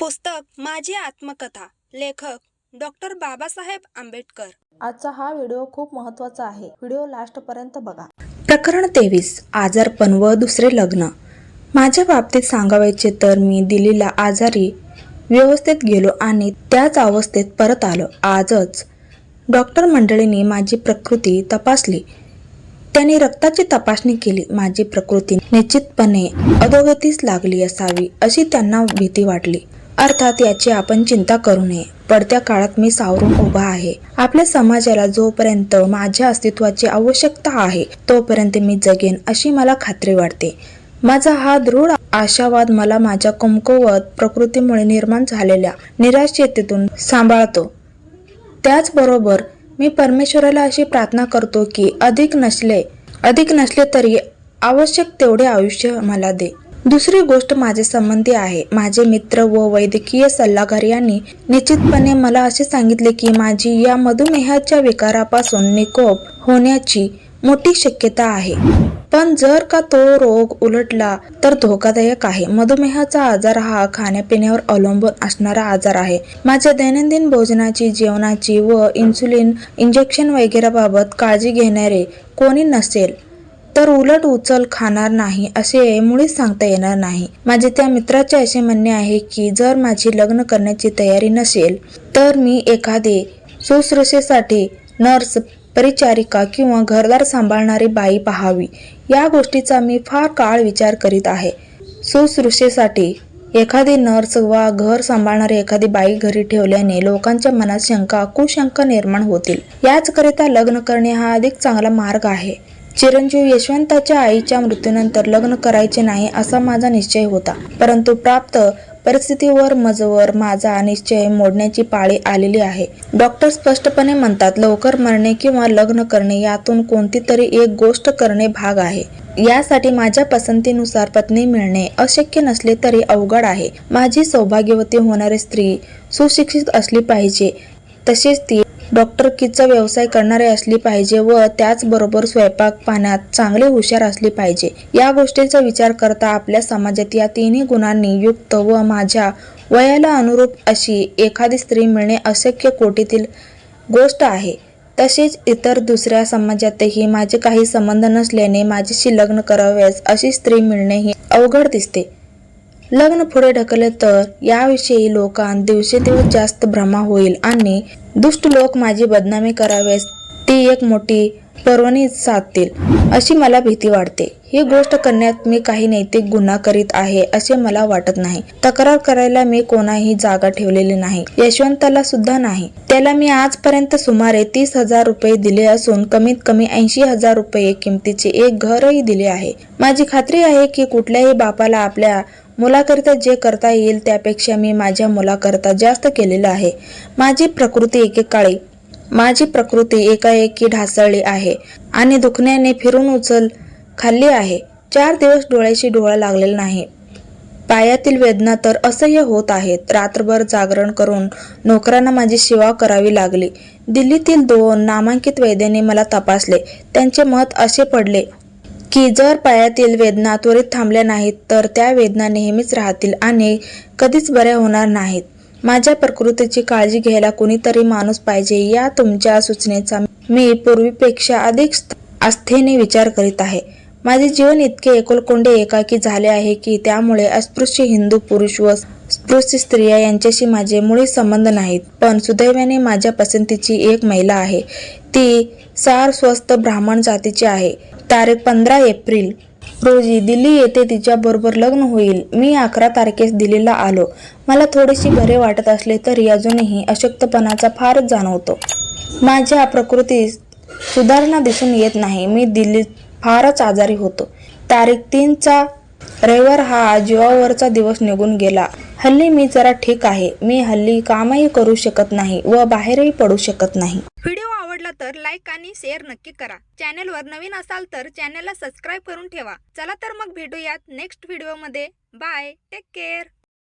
पुस्तक माझी आत्मकथा, लेखक डॉक्टर बाबासाहेब आंबेडकर। आजचा हा व्हिडिओ खूप महत्त्वाचा आहे. व्हिडिओ लास्ट पर्यंत बघा. प्रकरण 23, आजारपण व दुसरे लग्न। माझ्या बाबतीत सांगायचे तर मी दिल्लीला आजारी व्यवस्थेत गेलो आणि त्याच अवस्थेत परत आलो। आजच डॉक्टर मंडळींनी माझी प्रकृती तपासली। त्यांनी रक्ताची तपासणी केली। माझी प्रकृती निश्चितपणे अधोगतीस लागली असावी अशी त्यांना भीती वाटली। अर्थात याची आपण चिंता करू नये। पडत्या काळात मी सावरून उभा आहे। आपल्या समाजाला जोपर्यंत माझ्या अस्तित्वाची आवश्यकता आहे तोपर्यंत मी जगेन अशी मला खात्री वाटते। माझा हा दृढ आशावाद मला माझ्या कमकुवत प्रकृतीमुळे निर्माण झालेल्या निराशेतून सांभाळतो। त्याचबरोबर मी परमेश्वराला अशी प्रार्थना करतो की अधिक नसले तरी आवश्यक तेवढे आयुष्य मला दे। दुसरी गोष्ट माझे संबंधी आहे। माझे मित्र व वैद्यकीय सल्लागार यांनी निश्चितपणे मला असे सांगितले की माझी या मधुमेहाच्या विकारापासून निकोप होण्याची मोठी शक्यता आहे, पण जर का तो रोग उलटला तर धोकादायक आहे। मधुमेहाचा आजार हा खाण्यापिण्यावर अवलंबून असणारा आजार आहे। माझ्या दैनंदिन भोजनाची, जेवणाची व इन्सुलिन इंजेक्शन वगैरे बाबत काळजी घेणारे कोणी नसेल तर उलट उचल खाणार नाही असे मुळीच सांगता येणार नाही। माझे त्या मित्राचे असे म्हणणे आहे की जर माझी लग्न करण्याची तयारी नसेल तर मी एखादे शुश्रूषेसाठी नर्स, परिचारिका किंवा घरदार सांभाळणारी बाई पाहावी। या गोष्टीचा मी फार काळ विचार करीत आहे। शुश्रूषेसाठी एखादी नर्स वा घर सांभाळणारी एखादी बाई घरी ठेवल्याने लोकांच्या मनात शंका, कुशंका निर्माण होतील। याचकरिता लग्न करणे हा अधिक चांगला मार्ग आहे। चिरंजीव यशवंताच्या आईच्या मृत्यूनंतर लग्न करायचे नाही असा माझा निश्चय होता, परंतु प्राप्त परिस्थितीवर मजवर माझा निश्चय मोडण्याची पाळी आलेली आहे। डॉक्टर स्पष्टपणे म्हणतात, लवकर मरणे किंवा लग्न करणे यातून कोणती तरी एक गोष्ट करणे भाग आहे। यासाठी माझ्या पसंतीनुसार पत्नी मिळणे अशक्य नसले तरी अवघड आहे। माझी सौभाग्यवती होणारी स्त्री सुशिक्षित असली पाहिजे, तसेच ती डॉक्टरकीचा व्यवसाय करणारी असली पाहिजे व त्याचबरोबर स्वयंपाक पाण्यात चांगली हुशार असली पाहिजे। या गोष्टीचा विचार करता आपल्या समाजात या तिन्ही गुणांनी युक्त व माझ्या वयाला अनुरूप अशी एखादी स्त्री मिळणे अशक्य कोटीतील गोष्ट आहे। तसेच इतर दुसऱ्या समाजातही माझे काही संबंध नसल्याने माझ्याशी लग्न करावयास अशी स्त्री मिळणेही अवघड दिसते। लग्न पुढे ढकलले तर याविषयी लोकांत दिवसेंदिवस जास्त भ्रमा होईल आणि दुष्ट लोक माझी बदनामी करावयास ती एक मोठी पर्वणी साधतील अशी मला भीती वाटते। ही गोष्ट करण्यात मी काही नैतिक गुन्हा करीत आहे असे मला वाटत नाही। तक्रार करायला मी कोणाही जागा ठेवलेली नाही, यशवंताला सुद्धा नाही। त्याला मी आजपर्यंत सुमारे 30,000 रुपये दिले असून कमीत कमी 80,000 रुपये किमतीचे एक घरही दिले आहे। माझी खात्री आहे की कुठल्याही बापाला आपल्या मुलाकरिता जे करता येईल त्यापेक्षा मी माझ्या मुलाकरिता जास्त केलेलं आहे। माझी प्रकृती एकाएकी ढासळली आहे आणि दुखण्याने फिरून उचल खाल्ली आहे। 4 दिवस डोळ्याशी डोळा लागलेला नाही। पायातील वेदना तर असह्य होत आहेत। रात्रभर जागरण करून नोकरांना माझी सेवा करावी लागली। दिल्लीतील 2 नामांकित वैद्यांनी मला तपासले। त्यांचे मत असे पडले की जर पायातील वेदना त्वरित थांबल्या नाहीत तर त्या वेदना नेहमीच राहतील आणि कधीच बऱ्या होणार नाहीत। माझ्या प्रकृतीची काळजी घ्यायला कोणीतरी माणूस पाहिजे। या तुमच्या सूचनेचा मी पूर्वीपेक्षा अधिक आस्थेने विचार करीत आहे। माझे जीवन इतके एकलकोंडे एकाकी झाले आहे की त्यामुळे अस्पृश्य हिंदू पुरुष व स्पृश्य स्त्रिया यांच्याशी माझे मुळीच संबंध नाहीत, पण सुदैवाने माझ्या पसंतीची एक महिला आहे। ती सारस्वत ब्राह्मण जातीची आहे। तारीख 15 एप्रिल रोजी दिल्ली येथे तिच्याबरोबर लग्न होईल। मी 11 तारखेस दिल्लीला आलो। मला थोडेसे बरे वाटत असले तरी अजूनही अशक्तपणाचा फारच जाणवतो। माझ्या प्रकृतीत सुधारणा दिसून येत नाही। मी दिल्लीत फारच आजारी होतो। तारीख 3 चा रविवार हा जीवावरचा दिवस निघून गेला। हल्ली मी जरा ठीक आहे। मी हल्ली कामही करू शकत नाही व बाहेरही पडू शकत नाही। व्हिडिओ आवडला तर लाईक आणि शेअर नक्की करा। चॅनलवर नवीन असाल तर चॅनलला सबस्क्राईब करून ठेवा। चला तर मग भेटूयात नेक्स्ट व्हिडिओमध्ये। Bye, take care.